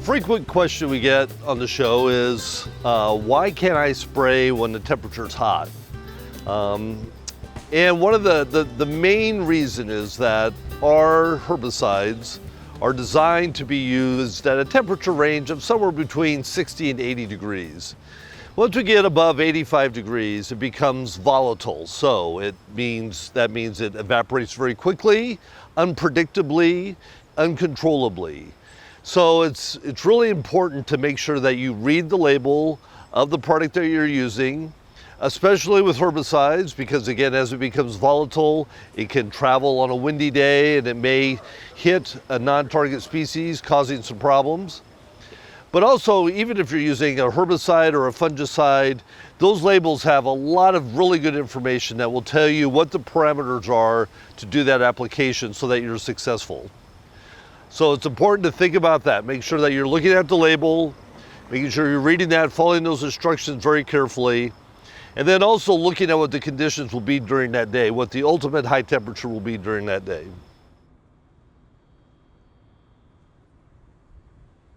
frequent question we get on the show is, why can't I spray when the temperature's hot? And one of the main reason is that our herbicides are designed to be used at a temperature range of somewhere between 60 and 80 degrees. Once we get above 85 degrees, it becomes volatile. So that means it evaporates very quickly, unpredictably, uncontrollably. So it's really important to make sure that you read the label of the product that you're using, especially with herbicides, because again, as it becomes volatile, it can travel on a windy day and it may hit a non-target species, causing some problems. But also, even if you're using a herbicide or a fungicide, those labels have a lot of really good information that will tell you what the parameters are to do that application so that you're successful. So it's important to think about that. Make sure that you're looking at the label, making sure you're reading that, following those instructions very carefully, and then also looking at what the conditions will be during that day, what the ultimate high temperature will be during that day.